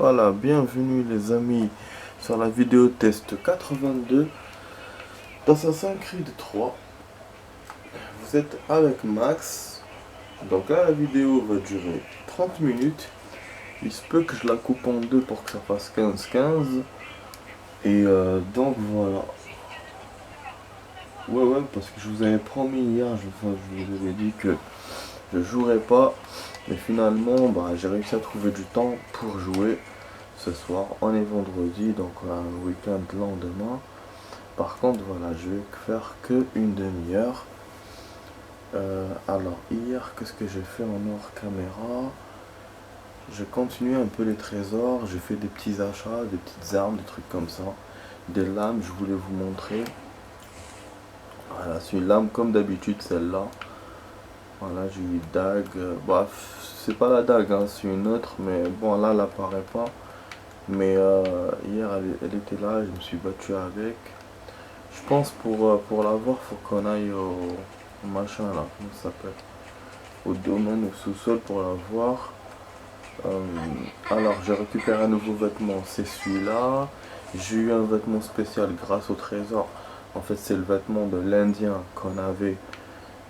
Voilà, bienvenue les amis sur la vidéo test 82 d'Assassin's Creed 3. Vous êtes avec Max. Donc là la vidéo va durer 30 minutes. Il se peut que je la coupe en deux pour que ça fasse 15-15. Et donc voilà. Ouais, parce que je vous avais promis hier, je vous avais dit que je jouerais pas. Mais finalement, j'ai réussi à trouver du temps pour jouer. Ce soir, on est vendredi, donc un week-end lendemain. Par contre, voilà, je vais faire que une demi-heure. Alors, hier, qu'est-ce que j'ai fait en hors caméra? J'ai continué un peu les trésors, j'ai fait des petits achats, des petites armes, des trucs comme ça. Des lames, je voulais vous montrer. Voilà, c'est une lame comme d'habitude, celle-là. Voilà, j'ai eu dague. C'est pas la dague, hein, c'est une autre, mais bon, là, elle apparaît pas. Mais hier elle était là, je me suis battu avec. Je pense pour l'avoir, faut qu'on aille au machin là, comment ça s'appelle? Au domaine, au sous-sol pour l'avoir. Alors j'ai récupéré un nouveau vêtement, c'est celui-là. J'ai eu un vêtement spécial grâce au trésor. En fait c'est le vêtement de l'Indien qu'on avait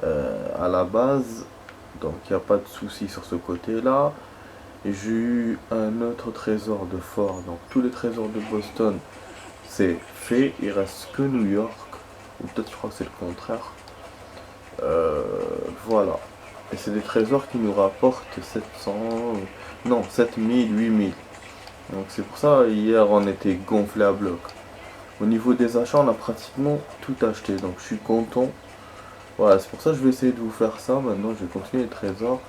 à la base. Donc il n'y a pas de souci sur ce côté-là. Et j'ai eu un autre trésor de fort. Donc tous les trésors de Boston, c'est fait. Il reste que New York. Ou peut-être je crois que c'est le contraire. Voilà. Et c'est des trésors qui nous rapportent 700... Non, 7000, 8000. Donc c'est pour ça, hier on était gonflé à bloc. Au niveau des achats, on a pratiquement tout acheté. Donc je suis content. Voilà, c'est pour ça que je vais essayer de vous faire ça. Maintenant, je vais continuer les trésors.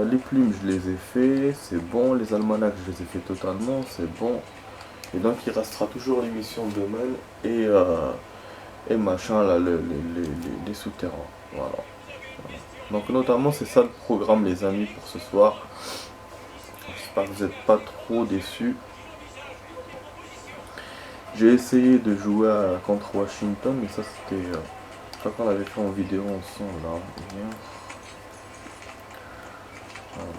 Les plumes je les ai fait, c'est bon. Les almanachs je les ai fait totalement, c'est bon. Et donc il restera toujours l'émission de domaine et machin là, les souterrains. Voilà. Donc notamment c'est ça le programme les amis pour ce soir. J'espère que vous n'êtes pas trop déçus. J'ai essayé de jouer contre Washington, mais ça c'était... je crois qu'on l'avait fait en vidéo ensemble là, hier.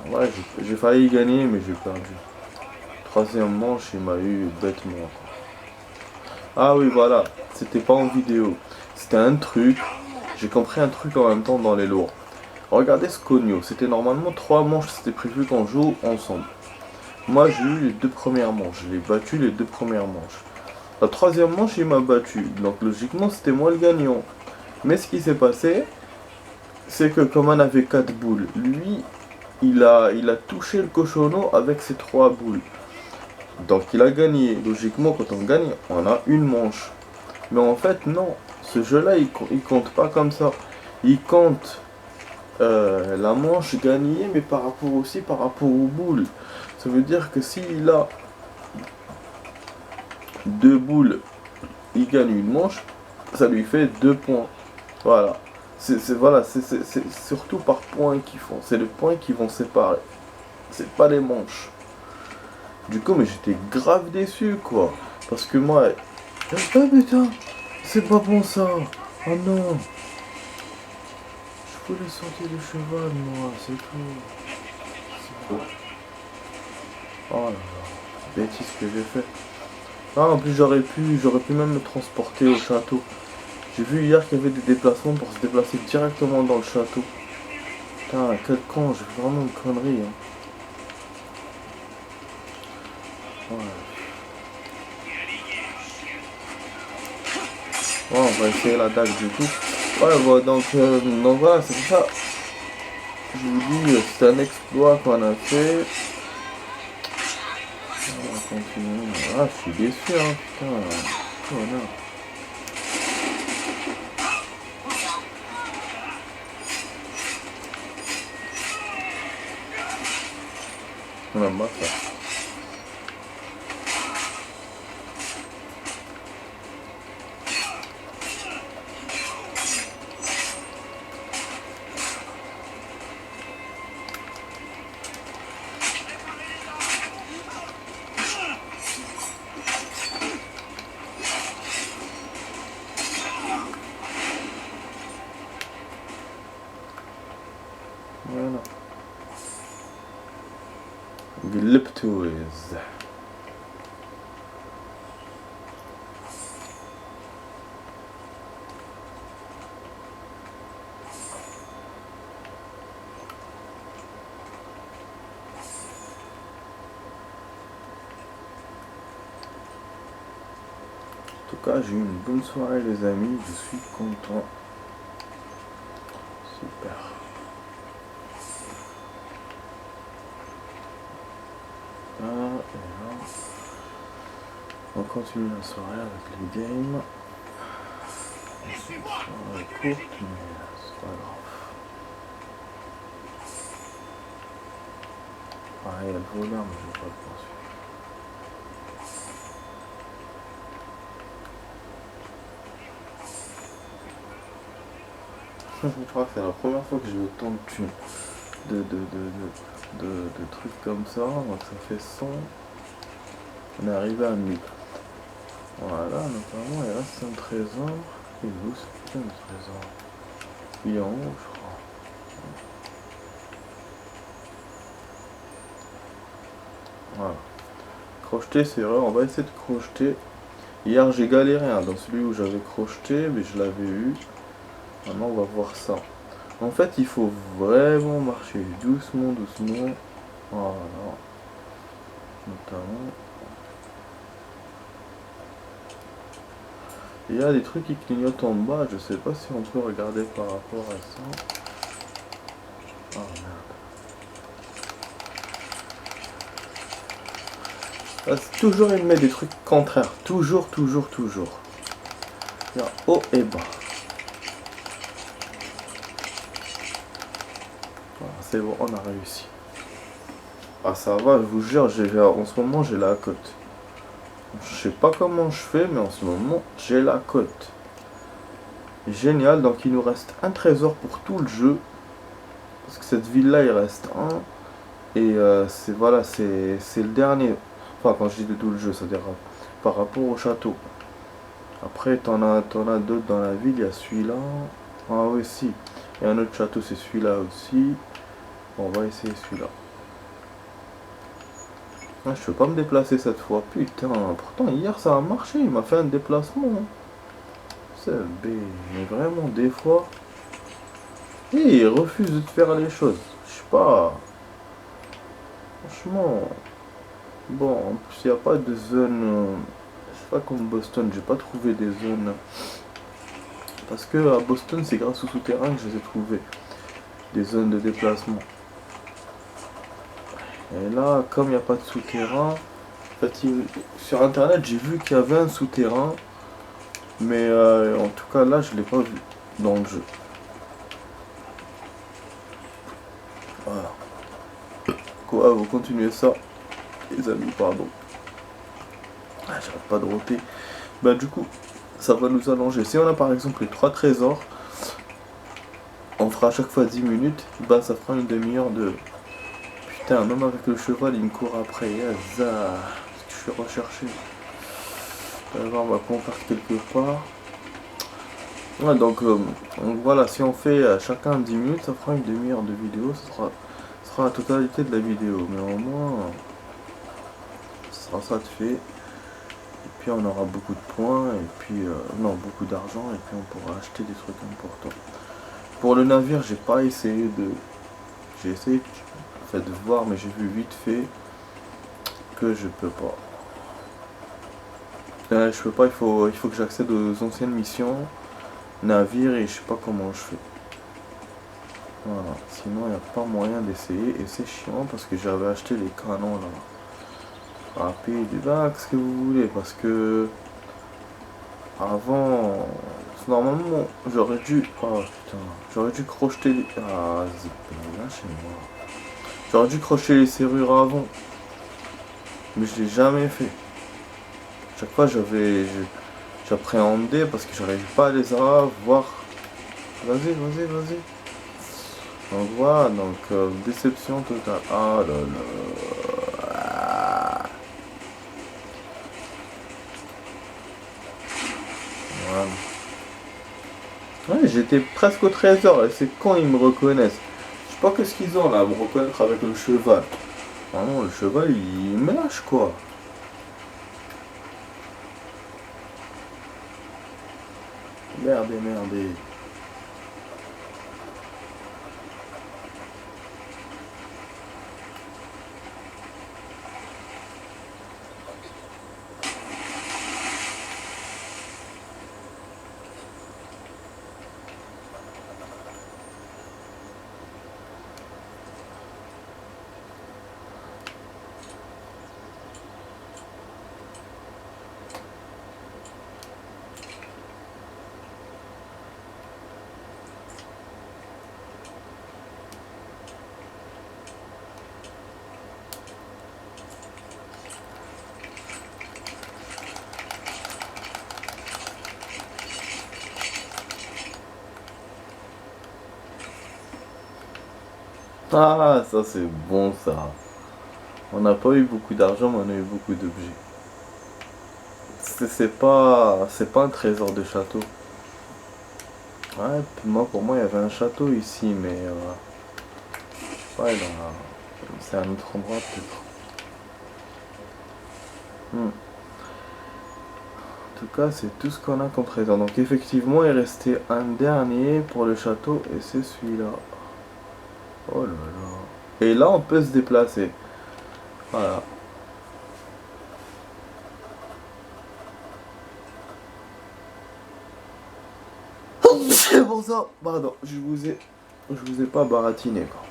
Ouais, j'ai failli gagner, mais j'ai perdu. Troisième manche, il m'a eu bêtement. Ah oui, voilà, c'était pas en vidéo. C'était un truc. J'ai compris un truc en même temps dans les lois. Regardez ce cogno. C'était normalement 3 manches, c'était prévu qu'on joue ensemble. Moi, j'ai eu les 2 premières manches. Je l'ai battu les 2 premières manches. La troisième manche, il m'a battu. Donc logiquement, c'était moi le gagnant. Mais ce qui s'est passé, c'est que comme on avait 4 boules, lui, il a touché le cochonneau avec ses 3 boules. Donc il a gagné. Logiquement, quand on gagne, on a une manche. Mais en fait, non. Ce jeu-là, il compte pas comme ça. Il compte la manche gagnée, mais par rapport aux boules. Ça veut dire que s'il a 2 boules, il gagne une manche, ça lui fait 2 points. Voilà. C'est surtout par points qu'ils font. C'est les points qui vont séparer. C'est pas les manches. Du coup, mais j'étais grave déçu, quoi. Parce que moi... Ah putain, c'est pas bon ça. Oh non. Je voulais sortir le cheval, moi, c'est tout. C'est beau. Oh là là, bêtise que j'ai fait. Ah, en plus j'aurais pu même me transporter au château. J'ai vu hier qu'il y avait des déplacements pour se déplacer directement dans le château. Putain, quel con, j'ai fait vraiment une connerie. Hein. Ouais. Bon, on va essayer la dague du coup. Ouais, bon, donc voilà, c'est pour ça. Je vous dis, c'est un exploit qu'on a fait. On va continuer. Ah, je suis déçu, hein, putain. Voilà. On a marre ça. Voilà. قلبت Toys. En tout cas, j'ai eu une bonne soirée les amis, je suis content. Super. Là, et là. On continue la soirée avec les games. Soirée courte, mais c'est pas grave. Ah, il y a le voleur, mais je vais pas le poursuivre. Je crois que c'est la première fois que j'ai autant de thunes, de trucs comme ça, donc ça fait 100. On est arrivé à 1000. Voilà, notamment il reste un trésor. Il est où ce putain de trésor? Il est en haut, je crois. Voilà. Crocheter, c'est vrai, on va essayer de crocheter. Hier j'ai galéré hein, dans celui où j'avais crocheté, mais je l'avais eu. Maintenant on va voir ça. En fait il faut vraiment marcher doucement, doucement. Voilà. Notamment. Il y a des trucs qui clignotent en bas, je sais pas si on peut regarder par rapport à ça. Oh merde. Toujours il met des trucs contraires. Toujours. Il y a haut et bas. Voilà, c'est bon, on a réussi. Ah ça va, je vous jure, en ce moment j'ai la cote. Je sais pas comment je fais, mais en ce moment j'ai la cote. Génial, donc il nous reste un trésor pour tout le jeu. Parce que cette ville là il reste un. Et c'est voilà, c'est le dernier. Enfin quand je dis de tout le jeu, c'est-à-dire par rapport au château. Après t'en as d'autres dans la ville, il y a celui-là. Ah oui si. Il y a un autre château, c'est celui-là aussi. Bon, on va essayer celui-là. Ah, je peux pas me déplacer cette fois. Putain, pourtant hier ça a marché, il m'a fait un déplacement. C'est B, mais vraiment des fois. Et il refuse de faire les choses. Je sais pas. Franchement. Bon, en plus il n'y a pas de zone. C'est pas comme Boston, j'ai pas trouvé des zones. Parce que à Boston c'est grâce au souterrain que je les ai trouvés. Des zones de déplacement. Et là, comme il n'y a pas de souterrain, en fait, sur internet j'ai vu qu'il y avait un souterrain, mais en tout cas là je l'ai pas vu dans le jeu. Voilà. Quoi, vous continuez ça, les amis, pardon. Ah, j'arrête pas de roter. Bah du coup, ça va nous allonger. Si on a par exemple les 3 trésors, on fera à chaque fois 10 minutes, bah ça fera une demi-heure de... Putain, même avec le cheval, il me court après. Yes, je suis recherché. On va combattre quelque part. Ouais, donc voilà, si on fait chacun 10 minutes, ça fera une demi-heure de vidéo. Ce sera la totalité de la vidéo. Mais au moins, ce sera ça de fait. Et puis on aura beaucoup de points. Et puis, non, beaucoup d'argent. Et puis on pourra acheter des trucs importants. Pour le navire, j'ai pas essayé de... J'ai essayé en fait, de voir, mais j'ai vu vite fait que je peux pas. Je peux pas, il faut que j'accède aux anciennes missions, navire, et je sais pas comment je fais. Voilà, sinon il n'y a pas moyen d'essayer, et c'est chiant parce que j'avais acheté les canons là. Rapide, qu'est-ce que vous voulez, parce que avant, normalement j'aurais dû, oh putain, j'aurais dû crocheter les, ah zip, là chez moi. J'aurais dû crocheter les serrures avant, mais je l'ai jamais fait. Chaque fois j'appréhendais parce que j'arrivais pas à les avoir. Vas-y. Donc voilà, donc déception totale. Ah là là. Voilà. Ouais, j'étais presque au trésor et c'est quand ils me reconnaissent. Je sais pas qu'est-ce qu'ils ont là à me reconnaître avec le cheval. Vraiment, le cheval, il me lâche quoi. Merde, merde. Ah, ça c'est bon ça. On n'a pas eu beaucoup d'argent, mais on a eu beaucoup d'objets. C'est pas un trésor de château. Ouais, pour moi, il y avait un château ici, mais ouais, c'est un autre endroit peut-être. En tout cas, c'est tout ce qu'on a comme trésor. Donc effectivement, il restait un dernier pour le château, et c'est celui-là. Oh là là. Et là, on peut se déplacer. Voilà. C'est pour ça. Pardon, je vous ai pas baratiné quoi.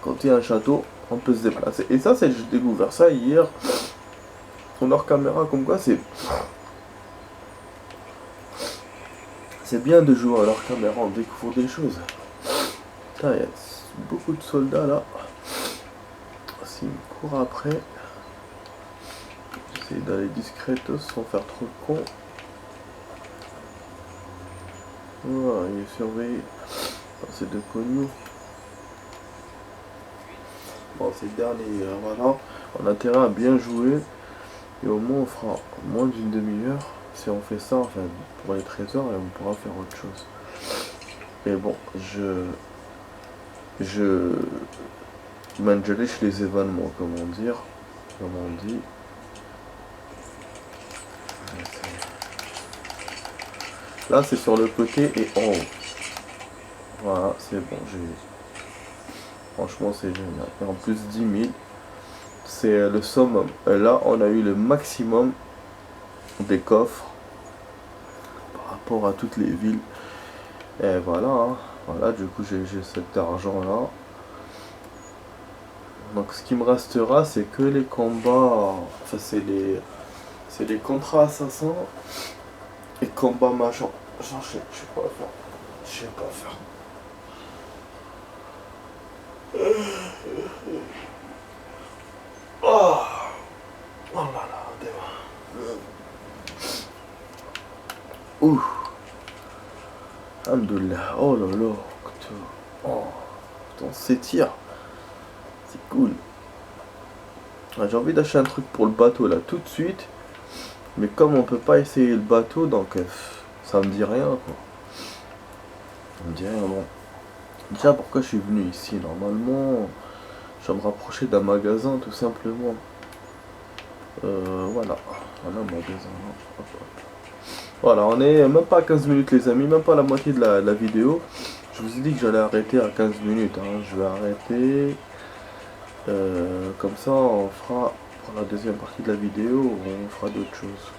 Quand il y a un château, on peut se déplacer. Et ça, j'ai découvert ça hier. Sur leur caméra, comme quoi c'est bien de jouer à leur caméra, on découvre des choses. Putain, il y a beaucoup de soldats là. S'ils me courent après, j'essaie d'aller discretos sans faire trop de con. Voilà, il est surveillé. C'est de cognou. Bon, c'est le dernier, voilà. On a intérêt à bien jouer. Et au moins, on fera moins d'une demi-heure. Si on fait ça, enfin, pour les trésors, et on pourra faire autre chose. Et bon, je mangeais les événements, comme on dit. Là, c'est sur le côté et en haut. Voilà, c'est bon, franchement, c'est génial. Et en plus, 10 000, c'est le summum. Et là, on a eu le maximum des coffres par rapport à toutes les villes. Et voilà, hein. Voilà, du coup, j'ai cet argent-là. Donc, ce qui me restera, c'est que les combats. Enfin, c'est les contrats assassins et combats machin. Genre, je sais pas faire. Je sais pas faire. Oh, oh là là, démarre. Ouh. Alhamdoulilah. Oh là là. Oh, putain, on s'étire. C'est cool. J'ai envie d'acheter un truc pour le bateau là tout de suite. Mais comme on peut pas essayer le bateau, donc ça me dit rien quoi. Ça me dit rien, bon. Déjà pourquoi je suis venu ici? Normalement, je vais me rapprocher d'un magasin tout simplement. Voilà. Voilà un magasin. Voilà, on est même pas à 15 minutes les amis, même pas la moitié de la vidéo. Je vous ai dit que j'allais arrêter à 15 minutes. Hein. Je vais arrêter. Comme ça, on fera pour la deuxième partie de la vidéo, on fera d'autres choses.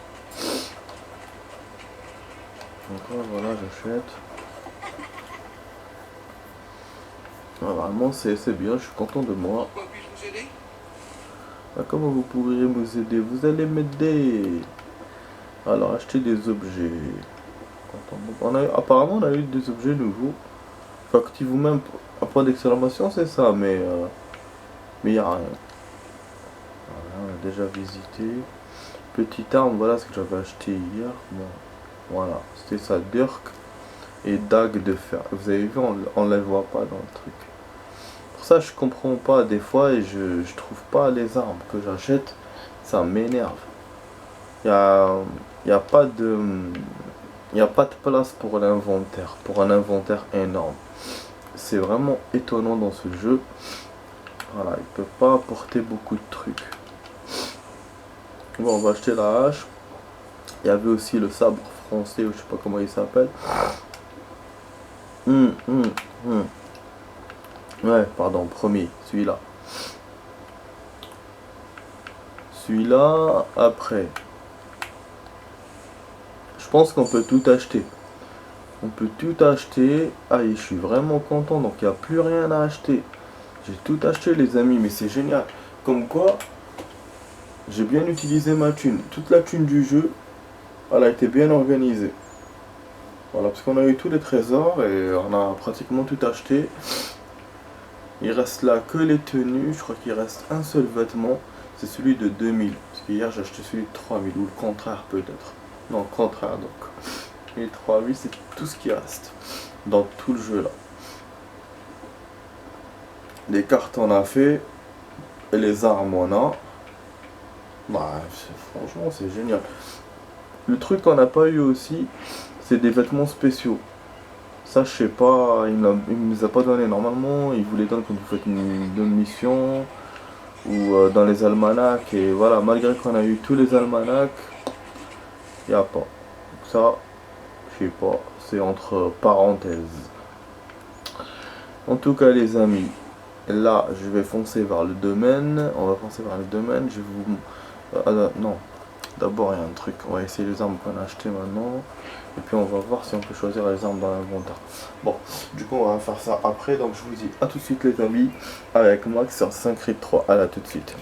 Donc voilà, j'achète. Normalement, c'est bien, je suis content de moi. Ah, comment vous pourriez nous aider? Vous allez m'aider. Alors, acheter des objets. Apparemment, on a eu des objets nouveaux. Enfin, activez vous-même un point d'exclamation, c'est ça, mais il n'y a rien. Voilà, on a déjà visité. Petite arme, voilà ce que j'avais acheté hier. Bon, voilà, c'était ça, Dirk et dague de fer. Vous avez vu, on ne les voit pas dans le truc. Pour ça, je comprends pas des fois et je trouve pas les armes que j'achète. Ça m'énerve. Il y a pas de... Il n'y a pas de place pour un inventaire énorme. C'est vraiment étonnant dans ce jeu. Voilà, il peut pas apporter beaucoup de trucs. Bon, on va acheter la hache. Il y avait aussi le sabre français, ou je sais pas comment il s'appelle. Hum, hum, hum. Ouais, pardon, premier, celui-là. Celui-là, après. Je pense qu'on peut tout acheter. On peut tout acheter. Aïe, je suis vraiment content, donc il n'y a plus rien à acheter. J'ai tout acheté les amis, mais c'est génial. Comme quoi, j'ai bien utilisé ma thune. Toute la thune du jeu, elle a été bien organisée. Voilà, parce qu'on a eu tous les trésors et on a pratiquement tout acheté. Il reste là que les tenues. Je crois qu'il reste un seul vêtement. C'est celui de 2000. Parce qu'hier j'ai acheté celui de 3000. Ou le contraire peut-être. Non, le contraire donc. Et 3000 c'est tout ce qui reste. Dans tout le jeu là. Les cartes on a fait. Et les armes on a. Bah, franchement c'est génial. Le truc qu'on n'a pas eu aussi, c'est des vêtements spéciaux. Ça, je sais pas, il me les a pas donné. Normalement, il vous les donne quand vous faites une mission ou dans les almanachs. Et voilà, malgré qu'on a eu tous les almanachs, il n'y a pas. Donc ça, je sais pas, c'est entre parenthèses. En tout cas, les amis, là, je vais foncer vers le domaine. On va foncer vers le domaine. Je vais vous. Non, d'abord, il y a un truc. On va essayer les armes qu'on a achetées maintenant. Et puis on va voir si on peut choisir les armes dans l'inventaire. Bon, du coup on va faire ça après. Donc je vous dis à tout de suite les amis. Avec Max sur 5 Creed 3. À la tout de suite.